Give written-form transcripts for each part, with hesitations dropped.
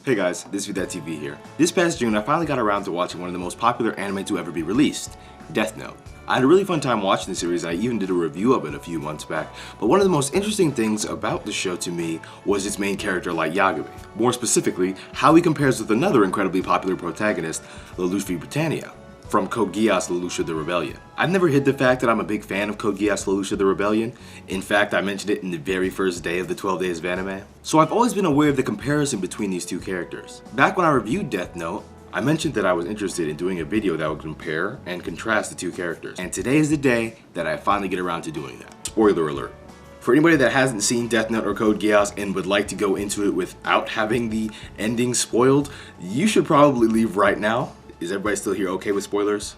Hey guys, thisvthattv here. This past June, I finally got around to watching one of the most popular anime to ever be released, Death Note. I had a really fun time watching the series, and I even did a review of it a few months back, but one of the most interesting things about the show to me was its main character like Yagami. More specifically, how he compares with another incredibly popular protagonist, Lelouch v. Britannia, from Code Geass, Lelouch the Rebellion. I've never hid the fact that I'm a big fan of Code Geass, Lelouch the Rebellion. In fact, I mentioned it in the very first day of the 12 Days of Anime. So I've always been aware of the comparison between these two characters. Back when I reviewed Death Note, I mentioned that I was interested in doing a video that would compare and contrast the two characters. And today is the day that I finally get around to doing that. Spoiler alert. For anybody that hasn't seen Death Note or Code Geass and would like to go into it without having the ending spoiled, you should probably leave right now. Is everybody still here okay with spoilers?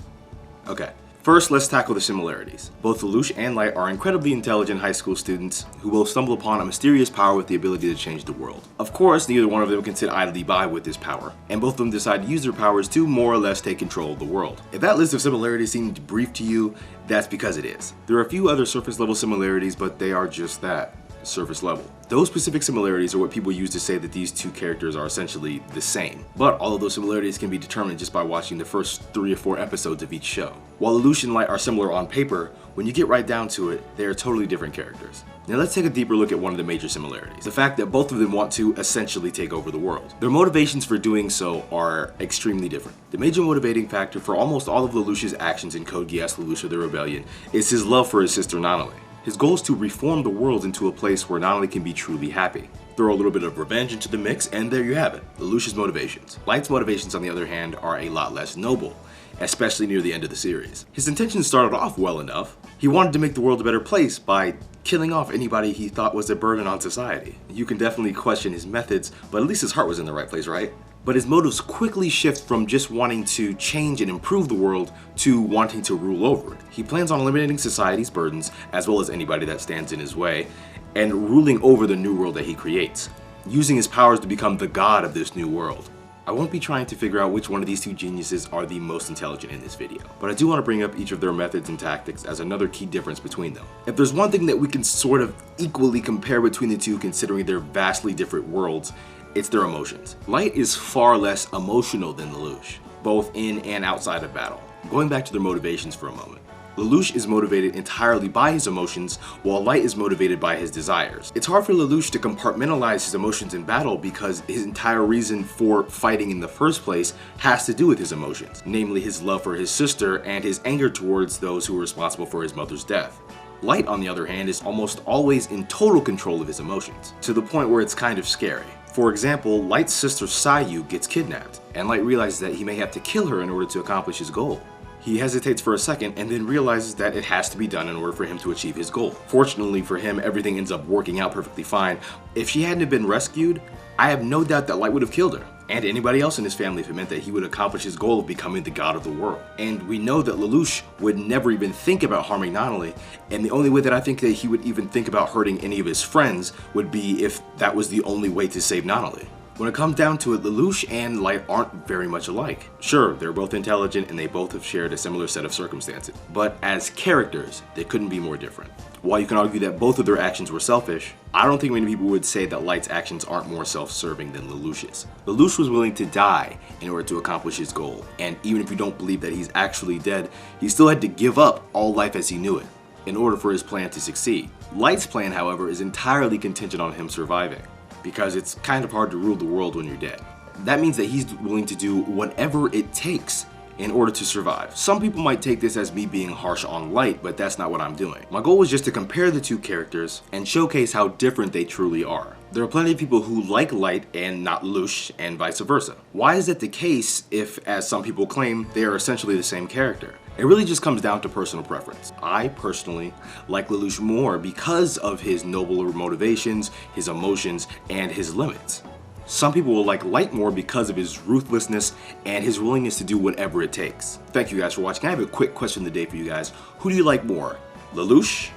Okay. First, let's tackle the similarities. Both Lelouch and Light are incredibly intelligent high school students who will stumble upon a mysterious power with the ability to change the world. Of course, neither one of them can sit idly by with this power, and both of them decide to use their powers to more or less take control of the world. If that list of similarities seemed brief to you, that's because it is. There are a few other surface level similarities, but they are just that. Surface level. Those specific similarities are what people use to say that these two characters are essentially the same. But all of those similarities can be determined just by watching the first 3 or 4 episodes of each show. While Lelouch and Light are similar on paper, when you get right down to it, they are totally different characters. Now let's take a deeper look at one of the major similarities. The fact that both of them want to essentially take over the world. Their motivations for doing so are extremely different. The major motivating factor for almost all of Lelouch's actions in Code Geass, Lelouch the Rebellion is his love for his sister Nanali. His goal is to reform the world into a place where Nanali can be truly happy. Throw a little bit of revenge into the mix, and there you have it, Lelouch's motivations. Light's motivations, on the other hand, are a lot less noble, especially near the end of the series. His intentions started off well enough. He wanted to make the world a better place by killing off anybody he thought was a burden on society. You can definitely question his methods, but at least his heart was in the right place, right? But his motives quickly shift from just wanting to change and improve the world to wanting to rule over it. He plans on eliminating society's burdens, as well as anybody that stands in his way, and ruling over the new world that he creates, using his powers to become the god of this new world. I won't be trying to figure out which one of these two geniuses are the most intelligent in this video, but I do want to bring up each of their methods and tactics as another key difference between them. If there's one thing that we can sort of equally compare between the two considering their vastly different worlds, it's their emotions. Light is far less emotional than Lelouch, both in and outside of battle. Going back to their motivations for a moment. Lelouch is motivated entirely by his emotions, while Light is motivated by his desires. It's hard for Lelouch to compartmentalize his emotions in battle because his entire reason for fighting in the first place has to do with his emotions, namely his love for his sister and his anger towards those who were responsible for his mother's death. Light, on the other hand, is almost always in total control of his emotions, to the point where it's kind of scary. For example, Light's sister Sayu gets kidnapped, and Light realizes that he may have to kill her in order to accomplish his goal. He hesitates for a second and then realizes that it has to be done in order for him to achieve his goal. Fortunately for him, everything ends up working out perfectly fine. If she hadn't been rescued, I have no doubt that Light would have killed her, and anybody else in his family if it meant that he would accomplish his goal of becoming the god of the world. And we know that Lelouch would never even think about harming Nanali, and the only way that I think that he would even think about hurting any of his friends would be if that was the only way to save Nanali. When it comes down to it, Lelouch and Light aren't very much alike. Sure, they're both intelligent and they both have shared a similar set of circumstances, but as characters, they couldn't be more different. While you can argue that both of their actions were selfish, I don't think many people would say that Light's actions aren't more self-serving than Lelouch's. Lelouch was willing to die in order to accomplish his goal, and even if you don't believe that he's actually dead, he still had to give up all life as he knew it in order for his plan to succeed. Light's plan, however, is entirely contingent on him surviving, because it's kind of hard to rule the world when you're dead. That means that he's willing to do whatever it takes in order to survive. Some people might take this as me being harsh on Light, but that's not what I'm doing. My goal was just to compare the two characters and showcase how different they truly are. There are plenty of people who like Light and not Lelouch, and vice versa. Why is that the case if, as some people claim, they are essentially the same character? It really just comes down to personal preference. I personally like Lelouch more because of his nobler motivations, his emotions, and his limits. Some people will like Light more because of his ruthlessness and his willingness to do whatever it takes. Thank you guys for watching. I have a quick question of the day for you guys. Who do you like more, Lelouch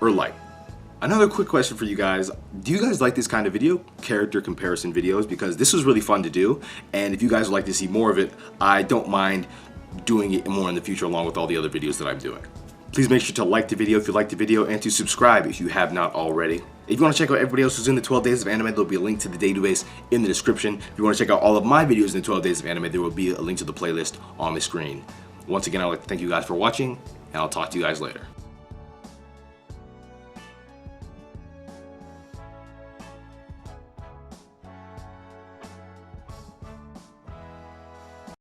or Light? Another quick question for you guys. Do you guys like this kind of video, character comparison videos? Because this was really fun to do, and if you guys would like to see more of it, I don't mind doing it more in the future along with all the other videos that I'm doing. Please make sure to like the video if you liked the video and to subscribe if you have not already. If you want to check out everybody else who's in the 12 Days of Anime, there will be a link to the database in the description. If you want to check out all of my videos in the 12 Days of Anime, there will be a link to the playlist on the screen. Once again, I'd like to thank you guys for watching, and I'll talk to you guys later.